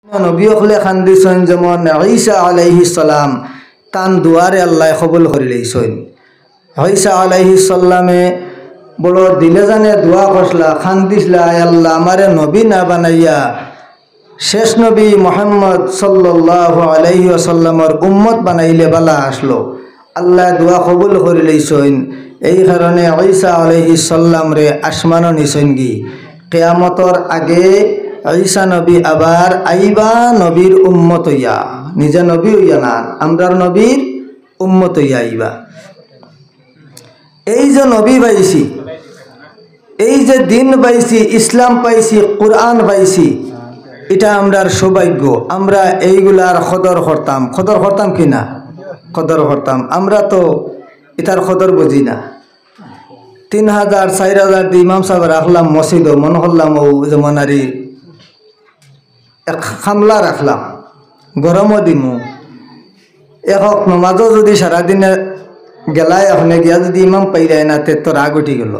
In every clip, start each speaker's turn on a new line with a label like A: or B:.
A: নবী হলে খান দিছেন যেমন ঈসা আলাইহিস সালাম তান দুয়ারে আল্লাহ কবুল করে লইছেন। ঈসা আলাইহিস সালামে বড় দিলে জানে দোয়া করলা খান দিসলা, আল্লাহ আমারে নবী না বানাইয়া শেষ নবী মুহাম্মদ সাল্লাল্লাহু আলাইহি ওয়াসাল্লামের উম্মত বানাইলে বালা আসলো। আল্লাহ দোয়া কবুল করে লইছেন। এই কারণে ঈসা আলাইহিস সালাম রে আসমানো নিছেন গি কিয়ামতর আগে ঈসা নবী আবার আইবা নবীর উম্মত হইয়া, নিজে নবী হইয়া না, আমরার নবীর উম্মত হইয়া আইবা। এই যে নবী পাইছি, এই যে দিন পাইছি, ইসলাম পাইছি, কোরআন পাইছি, এটা আমরার সৌভাগ্য। আমরা এইগুলার কদর করতাম কি না? কদর করতাম। আমরা তো এটার কদর বুঝি না। 3000 4000 দিয়ে ইমাম সাহেব রাখলাম মসজিদও, মনে করলাম ও যেমনারি এক খামলা রাখলাম, গরমও দিমু একক নমাজও যদি সারাদিনে গেলাই আপনি গিয়া যদি ইমাম পাই যায় না তে তো রাগ উঠি গেল।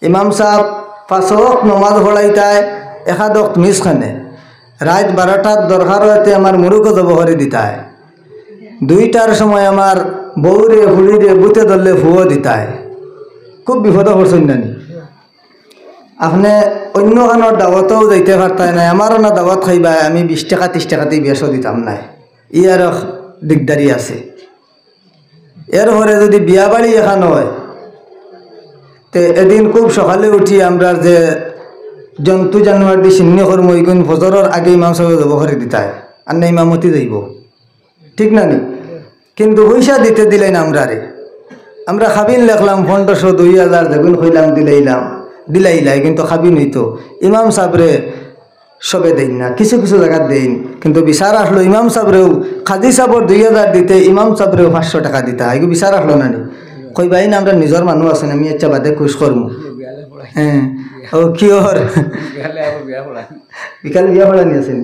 A: ইমাম সাহেব 5 ওয়াক্ত নমাজ পড়াইতায়, একাদ ওয়াক্ত মিস খানে, রাত 12টার দরকার হইতে আমার মুরুকও জব করে দিতায়, 2টার সময় আমার বউরে হুড়িরে বুতে ধরলে ফুও দিতায়। খুব বিপদ করছেন নানি আপনি। অন্য খানোর দাওয়াতও যাইতে পারতাই না, আমারও না দাওয়াত খাইবা, আমি 20 টাকা 30 টাকাতেই বেশও দিতাম নাই, ই আর দিকদারি আছে। এরপরে যদি বিয়া বাড়ি এখান হয় তে এদিন খুব সকালে উঠি আমরা যে জন্তু জানোয়ার দিয়ে চিহ্ন কর্ম এইগুন ফজরের আগে ইমাম সাহেব যাব করে দিতায়, আর না ইমামতি যাইব, ঠিক না নি? কিন্তু পয়সা দিতে দিলেন আমরা খাবিন লেখলাম 1500 2000 যেগুন হইলাম দিলাইলাই, কিন্তু খাবিন হইতো ইমাম সাহেবরে সবে দেন না, কিছু কিছু জায়গা দেন। কিন্তু বিচার আসলো ইমাম সাহেবরেও খাজি সাহেবর 2000 দিতে ইমাম সাহেবরেও 500 টাকা দিতা, এগুলো বিচার আসলো না নি? কই ভাই না আমরা নিজের মানুষ আছেন, আমি ইচ্ছা বাদে খুশ করবো। হ্যাঁ ও কি ওর বিকালে বিয়া পড়ানি আছেন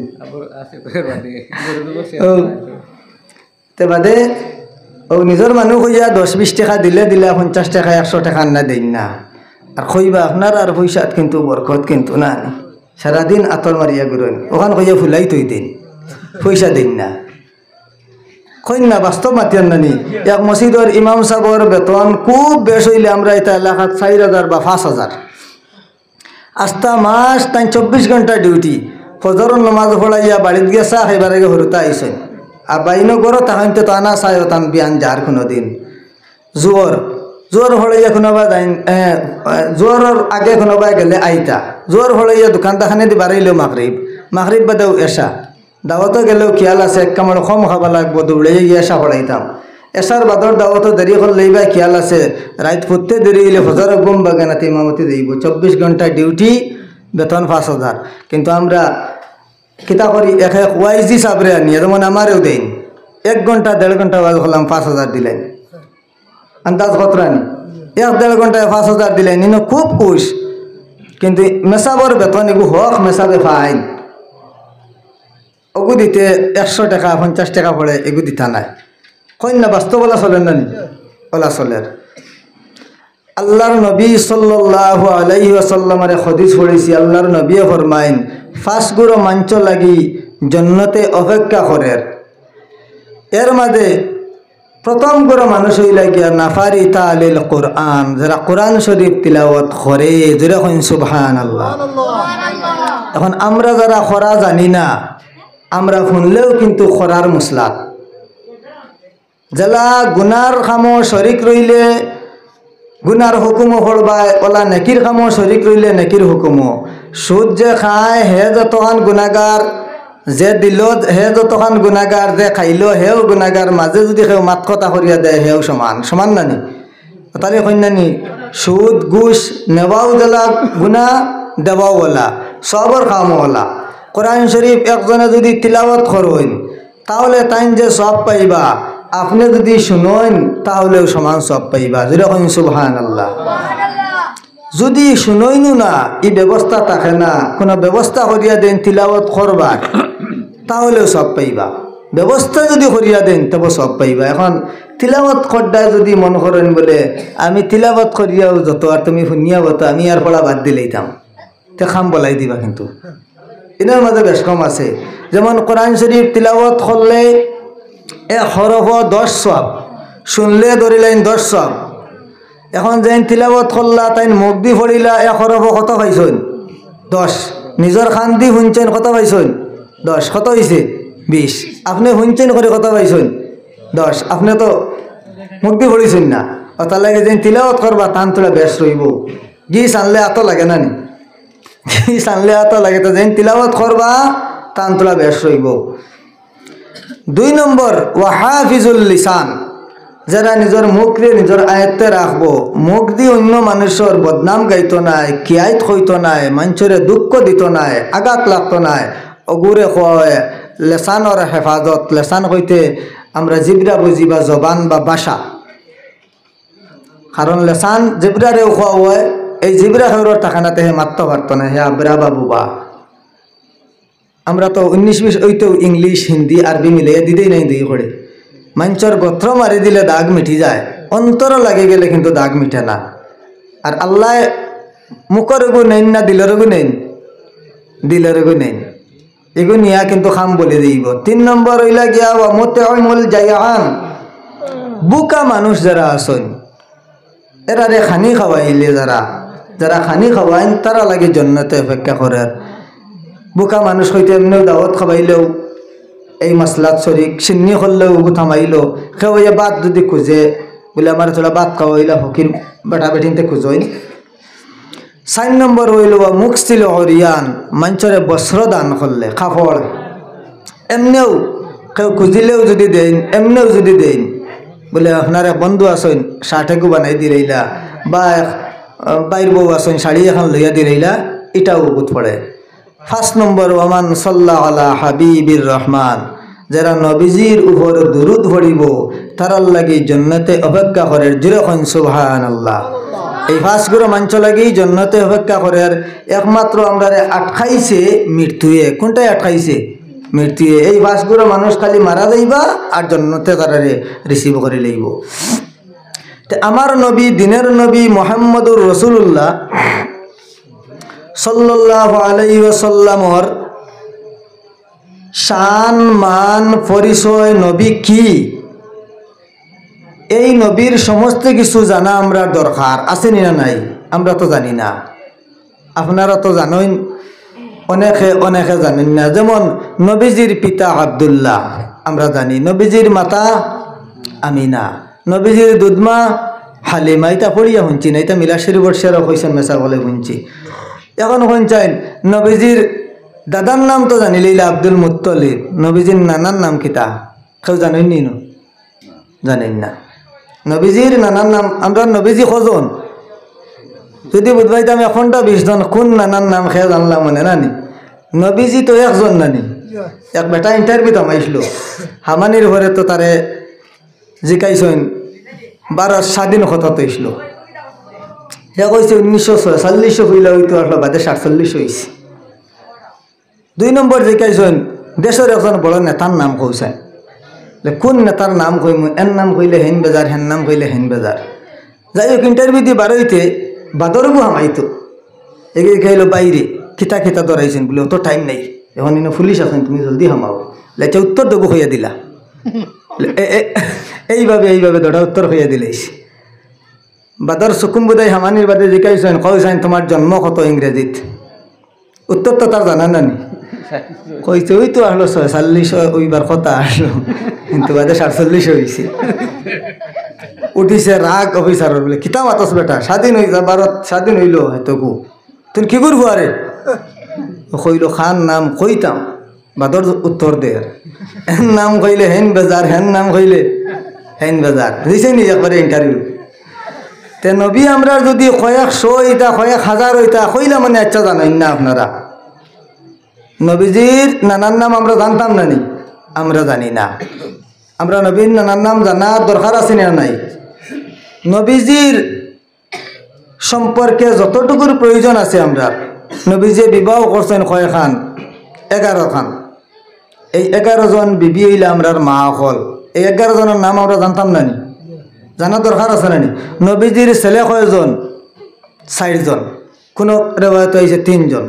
A: তে বাদে ও নিজের মানুষ হইয়া 10-20 টাকা দিলে 50 টাকা 100 টাকা না দেন না। আর কইবা আপনার আর পয়সাত কিন্তু বরকত কিন্তু না, সারাদিন আতর মারিয়া বেরোন, ওখান কইয়া ফুলাই তৈ দিন, পয়সা দিন না, কইন না বাস্তব মাতিয়ান নানি। এক মসজিদের ইমাম সাহেবর বেতন খুব বেশ হইলে আমরা এটা এলাকাত 4000 বা 5000, আস্তা মাস তাই 24 ঘন্টা ডিউটি, ফজর নমাজ পড়াইয়া বাড়িত গিয়ে চা খাইবার আগে হরুতা আইসেন, আর বাইনো গড় তাহাইন তো আনা চাই তান বিয়ান যার কোনো দিন জোর হলাইয়া কোনোবা যাই, জোরের আগে কোনোবা গেলে আইতা, জোর হলাইয়া দোকান তাখানে দি বাড়াইলেও মাগরিব বাদেও এসা, দাওয়াতো গেলেও খেয়াল আছে এক কামড় কম খাবা লাগবো, দৌড়ে গিয়ে এসা পড়াইতাম। এসার বাদর দাওয়াতো দেরি করলেই বা খেয়াল আছে, রাত ফুটতে দেরি হইলে ফজরের ঘুম বাগে নাতে ইমামতি যাইব, 24 ঘন্টা ডিউটি, বেতন 5000। কিন্তু আমরা কিতা করি এক ওয়াইজি সাবরে আনি, যেমন আমারও দেন 1 ঘন্টা 1.5 ঘন্টা বাজ হলাম 5000 দিলেন, আন্দাজ কতরানি 1-1.5 ঘন্টায় 5000 দিলেন, ইনো খুব খুশ। কিন্তু মেসাবর বেতন এগু হক মেসাবে ফাইন, ওগু দিতে 100 টাকা 50 টাকা পড়ে, এগু দিতা নাই। কইন না বাস্তব ওলা চলেন না নি? ওলা চলের। আল্লাহর নবী সাল্লাল্লাহু আলাইহি ওয়াসাল্লামের হাদিস পড়েছি, আল্লাহর নবী ফরমাইন 5 গুরো মাঞ্চ লাগি জন্নতে অপেক্ষা করের। এর মাঝে প্রথম গুরো মানুষ হইলা গিয়া নাফারি তালিল কোরআন, যারা কোরআন শরীফ তিলাওয়াত করে, যারা কইন সুবহানাল্লাহ। এখন আমরা যারা খরা জানি না, আমরা শুনলেও কিন্তু খরার মুসলাত, যারা গুনার খামো শরিক রইলে গুনার হুকুমও পড়বায়, ওলা নেকির খামো শরিক রইলে নেকির হুকুমও। সুদ যে খায় হে যতখান গুনাগার, যে দিল হে যতখান গুনাগার, যে খাইল হেও গুনাগার, মাঝে যদি কেউ মাত কথা করিয়া দেয় হেও সমান নানি? তাহলে কন্যানি সুদ ঘুষ নেওয়াও দেলা গুনা, দেওয়াও ওলা, সবর খামও ওলা। কোরআন শরীফ একজনে যদি তিলাওয়াত করেন তাহলে তাইন যে সব পাইবা, আপনি যদি শুনেন তাহলেও সমান সব পাইবা, যেরকম সুবহানাল্লাহ। যদি শুনইনু না, এই ব্যবস্থা থাকে না, কোনো ব্যবস্থা করিয়া দেন তিলাওয়াত করবার, তাহলেও সব পাইবা। ব্যবস্থা যদি করিয়া দেন তবে সব পাইবা। এখন তিলাওয়াত করডা যদি মন করেন বলে আমি তিলাওয়াত করিয়াও যত আর তুমি শুনিয়া বতো, আমি আর পড়া বাদ দিলেইতাম, তে খাম বলাই দিবা। কিন্তু এনার মাঝে বেশ কম আছে। যেমন কোরআন শরীফ তিলাওয়াত করলে 1 হরফ 10 সওয়াব, শুনলে ধরিলেন 10 সওয়াব। এখন যেন তিলাওয়াত করলা তাই মুখ দি পড়িলা 1 হরফ কত পাইছেন? 10। নিজের খান দি শুনছেন কত পাইছেন? 10। কত হয়েছে? 20। আপনি শুনছেন করে কত পাইছেন? 10। আপনি তো মুখ দি পড়িছেন না। তার লাগে যেন তিলাওয়াত করবা টান তোলা বেশ রইব। গি সানলে এত লাগে না নি? গি সানলে এত লাগে, তো যেন তিলাওয়াত করবা টান তোলা বেশ রইব। 2 নম্বর ওয়াহাফিজুল লিসান, যারা নিজের মুখরে নিজের আয়ত্তে রাখবো, মুখ দিয়ে অন্য মানুষের বদনাম গাইতো নাই, কিয়াইত হইতো নাই, মানুষের দুঃখ দিত নাই, আঘাত লাগতো নাই, অগুরে কয় লেসানর হেফাজত। লেসান হইতে আমরা জিবরা বুঝি বা জবান বা ভাষা, কারণ লেসান জিবরারেও খাওয়া হয়, এই জিবরা হেউরর টাকানাতে হে মারতে পারতো না, হে আবরা বা বুবা। আমরা তো 19-20 ওইতেও ইংলিশ হিন্দি আরবি মিলিয়ে দিতেই নাই দিয়ে করে। মানুষের গোত্র মারি দিলে দাগ মিটি যায়, অন্তর লাগে গেলে কিন্তু দাগ মিটে না। আর আল্লাহ মুখের গু নেন না দিলের গু নেন? দিলের গু নেন। এগু নিয়া কিন্তু খাম বলে দিব। 3 নম্বর হইলা গিয়া মুতাইমুল জায়ান, বুকা মানুষ যারা আছেন এরারে খানি খাওয়াইলে, যারা খানি খাওয়াইন তারা লাগে জান্নাতে অপেক্ষা করে। বুকা মানুষ হইতে এমনিও দাওয়াত খাওয়াইলেও এই মাসলাত শরিক সিন্নি করলেও থামাইলো, খেয়ে বাদ যদি খুঁজে বলে আমার থোড়া বাদ খাওয়াইলা ফকির বেটা বেটিনতে খুঁজইন। 4 নম্বর হইল মুখ ছিল হরিয়ান, মঞ্চরে বস্ত্র দান করলে, কাপড় এমনিও কেউ খুঁজিলেও যদি দেন, এমনিও যদি দেন, বলে আপনার এক বন্ধু আসেন শার্টেকু বানাই দিলাইলা, বা বাইর বউ আসেন শাড়ি এখন লইয়া দিলাইলা, এটাও বুধ পড়ে। 5 নম্বর ওমান সাল্লাল্লাহু আলা হাবিবির রহমান, যারা নবীজির উপর দুরুদ পড়িব তারার লাগি জান্নাতে অপেক্ষা করে। যেরকম সুবহানাল্লাহ। এই 5 গুলো মাঞ্চ লাগি জান্নাতে অপেক্ষা করে। আর একমাত্র আমরা আটকাইছে মৃত্যুয়ে। কোনটাই আটকাইছে? মৃত্যুয়ে। এই 5 গুলো মানুষ খালি মারা যাইবা আর জান্নাতে তারারে রিসিভ করে লইব। তো আমার নবী, দিনের নবী মুহাম্মদুর রাসূলুল্লাহ সাল্লাল্লাহু আলাইহি ওয়াসাল্লামর শান মান পরিচয়, নবী কি, এই নবীর সমস্ত কিছু জানা আমরা দরকার আছে না নাই? আমরা তো জানি না, আপনারা তো জানেন, অনেকে অনেকে জানেন না। যেমন নবীজির পিতা আব্দুল্লাহ আমরা জানি, নবীজির মাতা আমিনা, নবীজির দুধমা হালিমা। এটা পড়িয়া শুনছি না, এটা মিলা শরীফর শেরক হয়েছেন মেসা বলে শুনছি। এখন শুনছেন নবীজির দাদার নাম তো জানিলেইলা আব্দুল মুত্তলিব, নবীজির নানার নাম কিতা কেউ জানেন নি? জানেন না। নবীজির নানার নাম, আমরা নবীজি কজন যদি বুধবাইতাম এখনটা 20 জন, কোন নানার নাম খেয়ে জানলাম মনে নানি? নবীজি তো একজন নানি। এক বেটা ইন্টারভিউ থামাইছিল হামানির ঘরে, তো তারে জিকাইছেন 12 স্বাধীনতা হইছিল। সে কইছে 1946 হইলে হইতো আসলো, বাদে 47 হয়েছে। 2 নম্বর জিকাইছেন দেশের একজন বড় নেতার নাম কইছেন, কোন নেতার নাম কইম? এর নাম কইলে হেন বেজার, হেন নাম কইলে হেন বেজার। যাই হোক ইন্টারভিউ দিয়ে বারোইতে বাদরগু হামাইতো, এগিয়ে খাইলো বাইরে খিতা খিতা ধরাইছেন বলে অত টাইম নাই, এখন ইনো পুলিশ আছেন, তুমি জলদি হামাও। লেচে উত্তর দেবো হইয়া দিলা, এইভাবে দড়া উত্তর হইয়া দিলাইস। বাদর সুকুম বুদাই হামানির বাদে জিকাইছেন, কইছেন তোমার জন্ম কত ইংরেজিত? উত্তর তো তার জানা নানি, কইছে ওই তো আসলো 46 ওইবার কথা আসলো, কিন্তু বাদে 47 হয়েছে। উঠিছে রাগ অফিসার বলে, কিতা মাতস বেটা, স্বাধীন হয়ে যা, ভারত স্বাধীন হইল হেতকু, তুই কি করবো? আরে কইল খান নাম কইতাম। বাদর উত্তর দে, হেন নাম কইলে হেন বেজার, হেন নাম কইলে হেন বেজার। দিছে নি একবারে ইন্টারভিউ। তে নবী আমরা যদি কয়েকশো হইতা, কয়েক হাজার হইতা কইলা মানে আচ্ছা জানেন না আপনারা? নবীজির নানার নাম আমরা জানতাম না নি? আমরা জানি না। আমরা নবীর নানার নাম জানার দরকার আছে না নাই? নবীজির সম্পর্কে যতটুকুর প্রয়োজন আছে আমরা, নবীজি বিবাহ করছেন কয়খান? 11 খান। এই 11 জন বিবি হইলে আমরার মা হল। এই 11 জনের নাম আমরা জানতাম না নি? জানার দরকার আছে না নি? নবীজির ছেলে কয়জন? 4 জন। কোনো রেওয়ায়ত হয়েছে 3 জন।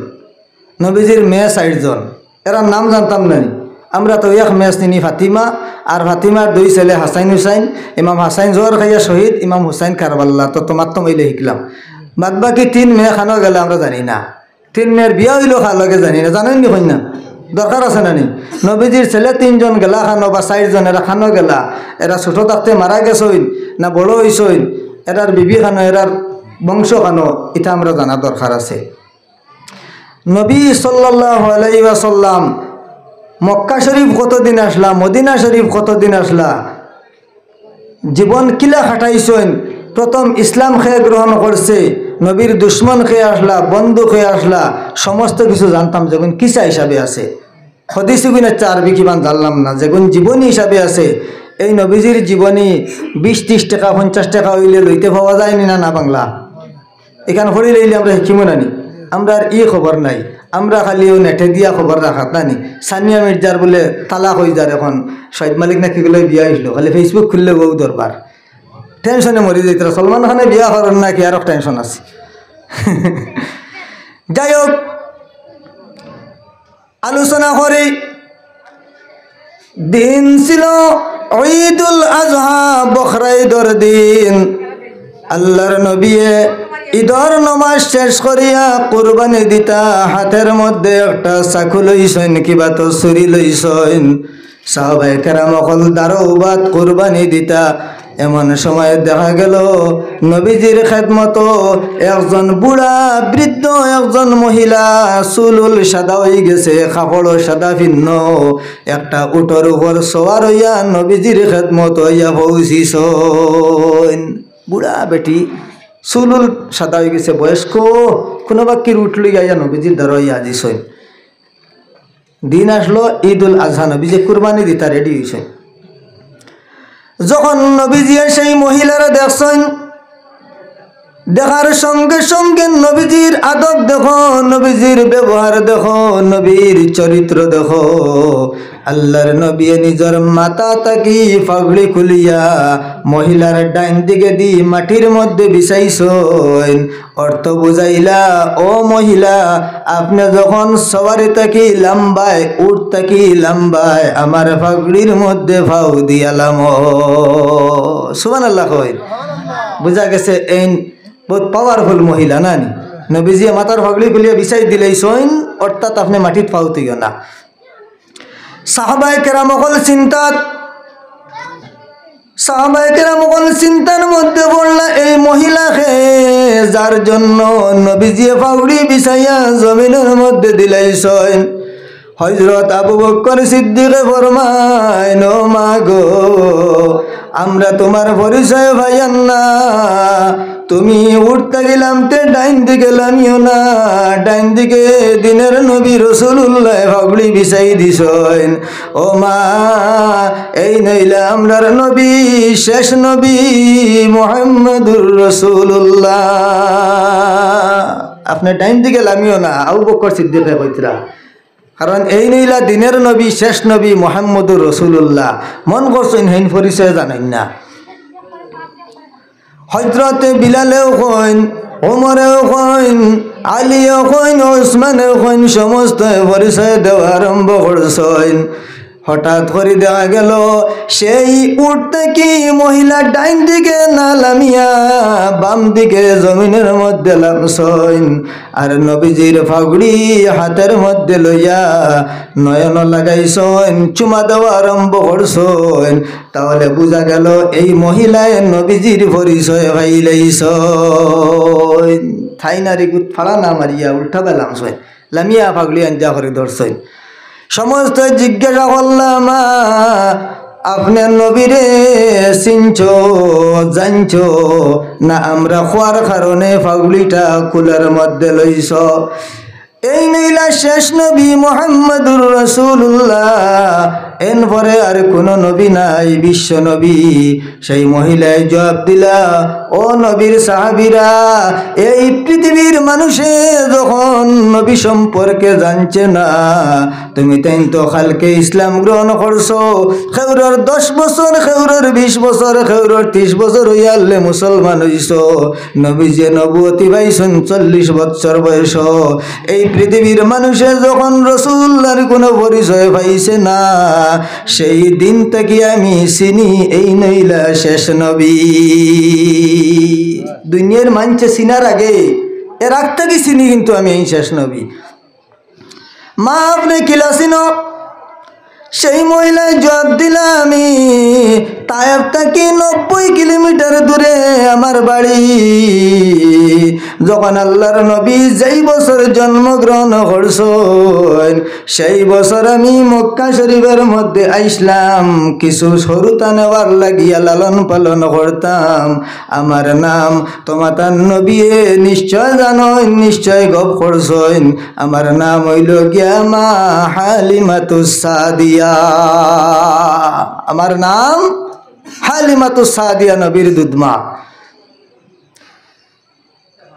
A: নবীজির মেয়ে 4 জন, এরার নাম জানতাম না। আমরা তো এক মেয়ে চিনি ফাতিমা, আর ফাতিমার 2 ছেলে হাসাইন হুসাইন। ইমাম হাসাইন জোয়ার খাইয়া শহীদ, ইমাম হুসাইন কারবাল্লা। তো তোমার তো মিলে শিখলাম। বাদ বাকি 3 মেয়ে খানো গেলে আমরা জানি না। 3 মেয়ের বিয়া হইলেও খালকে জানি না, জানেন নি হই না? দরকার আছে না নি? নবীজির ছেলে 3 জন গেলা খানো বা 4 জন এরা খানো গেলা, এরা ছোট থাকতে মারা গেছইন না বড় হইছইন, এরার বিবি খানো, এরার বংশ খানো, এটা আমরা জানা দরকার আছে। নবী সাল্লাল্লাহু আলাইহি ওয়াসাল্লাম মক্কা শরীফ কতদিন আসলা, মদিনা শরীফ কতদিন আসলা, জীবন কিলা খাটাইছেন, প্রথম ইসলাম খেয়ে গ্রহণ করছে, নবীর দুশ্মন খেয়ে আসলা, বন্ধু খেয়ে আসলা, সমস্ত কিছু জানতাম যখন কিসা হিসাবে আছে। হদিস গুণ আরবি কিমান জানলাম না, যেগুন জীবনী হিসাবে আছে। এই নবীজির জীবনী 20-30 টাকা 50 টাকা হইলে লইতে পাওয়া যায়নি না বাংলা। এখান হরি লইলে আমরা শিখিমো নানি, আমরা আর খবর নাই। আমরা খালি ও নেটে দিয়া খবর রাখাত নানি। সানিয়া মির্জার বলে তালাক হয়ে যার, এখন শহীদ মালিক নাকি বলে বিয়া হইল, খালি ফেসবুক খুললে বউ দরবার, টেনশনে মরি যাইত। সলমান খানে বিয়া করেন নাকি আরো টেনশন আছে। যাই হোক, আলোচনা করি। দিন ছিল ঈদুল আজহা, বখরা ঈদর দিন। আল্লাহর নবী ঈদর নমাজ শেষ করিয়া কুরবানি দিতা, হাতের মধ্যে একটা চাকু লইছেন, কিবা তো ছুরি লইছেন। সাহাবায়ে কেরাম সকল দারোবাদ কুরবানি দিতা। এমন সময় দেখা গেল নবীজির খেদমত একজন বুড়া বৃদ্ধ, একজন মহিলা, চুলুল সাদা হয়ে গেছে, কাপড় সাদা ভিন্ন, একটা উটর উপর সওয়ার হইয়া নবীজির খেদমত হইয়া পৌঁছিছেন। বুড়া বেটি, চুলুল সাদা হয়ে গেছে, বয়স্ক, কোনো বাক্যের উঠল ইয়া নবীজির দ্বারা ইয়া দিছেন। দিন আসলো ঈদুল আজহা, নবীজি কুরবানি দিতা রেডি হয়েছে। যখন নবীজি সেই মহিলারা দেখছেন, দেখার সঙ্গে সঙ্গে নবীজির আদব দেখো, নবীজির ব্যবহার দেখো, নবীর চরিত্র দেখো। আল্লাহর নবী নিজের মাথা তাকি পাগড়ি খুলিয়া মহিলার ডাইন দিকে দি মাটির মধ্যে বিছাইছেন। অর্থ বুঝাইলা, ও মহিলা, আপনি যখন সবারে তাকি লম্বায়, উঠ তাকি লম্বায়, আমার পাগড়ির মধ্যে ফাউ দিয়ালাম। সুবহানাল্লাহ কই, বুঝা গেছে এই বহুত পাওয়ারফুল মহিলা নানি। নবীজি মাথার পাগড়ি খুলিয়া বিছাই দিলেই সইন, অর্থাৎ আপনি মাটিত পাউতিও না। সাহাবায়ে কেরাম সকল চিন্তার মধ্যে পড়লা, এই মহিলাকে যার জন্য নবীজি পাগড়ি বিছাইয়া জমিনের মধ্যে দিলাইছেন। হযরত আবু বকর সিদ্দিক ফরমায়, নো মা গো, আমরা তোমার পরিচয় ভাইয়ান না, তুমি উঠতে গেলাম তে ডাইন দিকে লামিও না, ডাইন দিকে দিনের নবী রাসূলুল্লাহ পাগড়ি বিছাই দিছেন। ও মা, এই নইলা আমরার নবী, শেষ নবী মুহাম্মদুর রাসূলুল্লাহ, আপনি ডাইন দিকে লামিও না। আবু বকর সিদ্দিকে কইতরা, কারণ এই নইলা দিনের নবী, শেষ নবী মুহাম্মদুর রাসূলুল্লাহ। মন করছেন হেন পরিচয় জানেন না। হযরতে বিলালেও কইন, ওমরেও কইন, আলীও কইন, ওসমানেও কইন, সমস্ত পরিচয় দেওয়া আরম্ভ করছেন। হঠাৎ করে দেখা গেল সেই উঠতে কি মহিলা ডাইন দিকে না লামিয়া বাম দিকে জমিনের মধ্যে লামছেন, আর নবীজির পাগড়ি হাতের মধ্যে লইয়া নয়ন লাগাইছেন, চুমা দেওয়া আরম্ভ করছেন। তাহলে বোঝা গেল এই মহিলায় নবীজির পরিচয় পাইলেইছেন। থাই নারী গুত ফাড়া না মারিয়া উল্টা বেলামছেন, লামিয়া পাগড়ি আঞ্জা করে ধরছেন। সমস্ত জিজ্ঞাসা করলাম, আপনার নবীরে চিনছো, জানছো না আমরা খোয়ার কারণে পাগড়িটা কুলার মধ্যে লইছ? এই নইলা শেষ নবী মুহাম্মদুর রাসূলুল্লাহ, এরপরে আর কোন নবী নাই, বিশ্ব নবী। সেই মহিলায় জবাব দিলা, ও ও নবীর সাহাবীরা, এই পৃথিবীর মানুষে যখন নবী সম্পর্কে জানছে না, তুমি তাই তো খালকে ইসলাম গ্রহণ করছো, খেউরর 10 বছর, খেউরর 20 বছর, খেউরর 30 বছর হইয়ালে মুসলমান হইছো। নবী যে নবুয়তি পাইছেন 40 বছর বয়স। এই পৃথিবীর মানুষে যখন রসুল্লাহর কোনো পরিচয় পাইছে না, সেই দিন থেকে আমি চিনি এই নইলা শেষ নবী। দুনিয়ার মানছে চিনার আগে, এর আগ থেকে চিনি কিন্তু আমি এই শেষ নবী। মা আপনি কিলা চিনো? সেই মহিলায় জবাব দিলা, আমি তায়েব থেকে 90 কিলোমিটার দূরে আমার বাড়ি। যখন আল্লাহর নবী যেই বছর জন্মগ্রহণ করছেন, সেই বছর আমি মক্কা শরীফের মধ্যে আইসলাম কিছু সরুতা নেওয়ার লাগিয়া লালন পালন করতাম। আমার নাম তোমাতার নবী নিশ্চয় জানোই, নিশ্চয় গপ করছেন। আমার নাম হইল গিয়া মা হালিমাতুস সাদিয়া। আমার নাম হালিমাতুস সাদিয়া, নবীর দুধমা।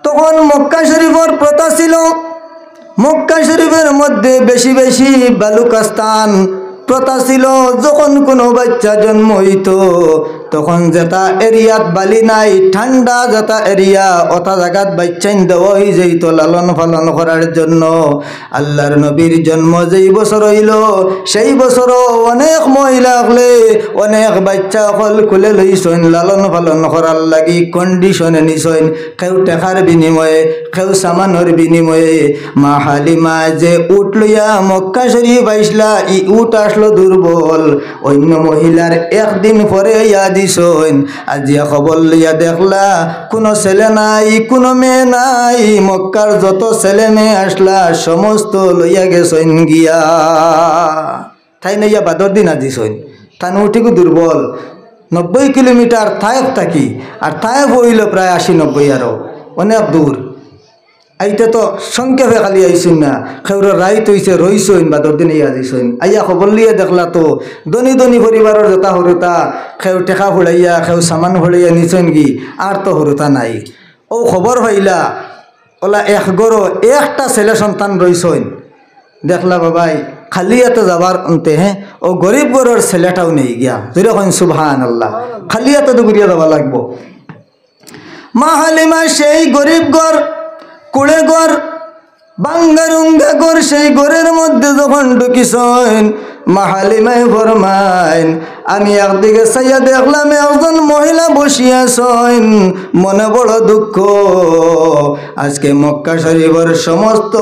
A: তখন মক্কা শরীফের প্রথা ছিল, মক্কা শরীফের মধ্যে বেশি বেশি বালুকাস্তান প্রথা ছিল। যখন কোনো বাচ্চা জন্ম হইত, তখন যেটা এরিয়াত বালি নাই, ঠান্ডা যেটা এরিয়া, ওটা জায়গাত বাচ্চাইন দেওয়া হয়ে যাইত লালন পালন করার জন্য। আল্লাহর নবীর জন্ম যেই বছর হইল, সেই বছরও অনেক মহিলা হলে অনেক বাচ্চা হল খুলে লইছেন লালন পালন করার লাগি, কন্ডিশনে নিছেন। কেউ টেকার বিনিময়ে, কেউ সামানোর বিনিময়ে। মা হালিমা যে উট লইয়া মক্কা শরীফ আইসলা, ই উট আসলো দুর্বল। অন্য মহিলার একদিন পরে ইয়া দিছেন, আজিয়া খবর লইয়া দেখলা কোনো ছেলে নাই, কোনো মেয়ে নাই। মক্কার যত ছেলে মেয়ে আসলা সমস্ত লইয়া গেছেন গিয়া। তাই না ইয়া বাদর দিন আজিছেন, তান উঠিকু দুর্বল। 90 কিলোমিটার তায়েফ থাকি, আর তায়েফ হইল প্রায় 80-90, আরও অনেক দূর। আইতে তো সংক্ষেপে খালি আইসুন না, খেউর রাইত হইছে রইসইন বা 10 দিন ইয়া দিছইন। আইয়া খবর লিয়ে দেখলা তো ধনী ধনী পরিবারের যথা হরুতা, খেউ টেকা ফুড়াইয়া, খেউ সামান ফুড়াইয়া নিছইন কি, আর তো হরুতা নাই। ও খবর হইলা ওলা এক গরো একটা ছেলে সন্তান রইসইন। দেখলা বাবাই খালি এত যাবার অন্তে, হ্যাঁ ও গরিব গরের ছেলেটাও নেই গিয়া। যেরকম সুবহানাল্লাহ, খালি এত দুগুরিয়া যাওয়া লাগবো। মা হালিমা সেই গরিব গর, কুড়ে ঘর, বাঙ্গারুঙ্গা ঘর, সেই ঘরের মধ্যে যখন ঢুকিছেন, মা হালিমাই ফরমাইন, আমি একদিকে চাইয়া দেখলাম একজন মহিলা বসিয়াছেন। মনে বড় দুঃখ, আজকে মক্কা শরীফের সমস্ত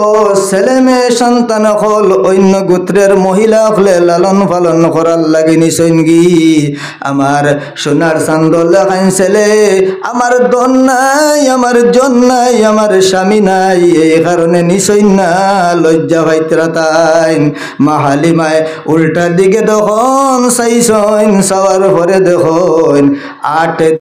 A: ছেলে মেয়ে সন্তান হল অন্য গোত্রের মহিলা হলে লালন পালন করার লাগি নিছেন গি। আমার সোনার চান্দ লেখান ছেলে, আমার দন নাই, আমার জন নাই, আমার স্বামী নাই, এই কারণে নিছেন না, লজ্জা ভাইতরা তাইন। মা হালিমায় উল্টার দিকে তখন চাইছেন, চাওয়ার পরে দেখুন 8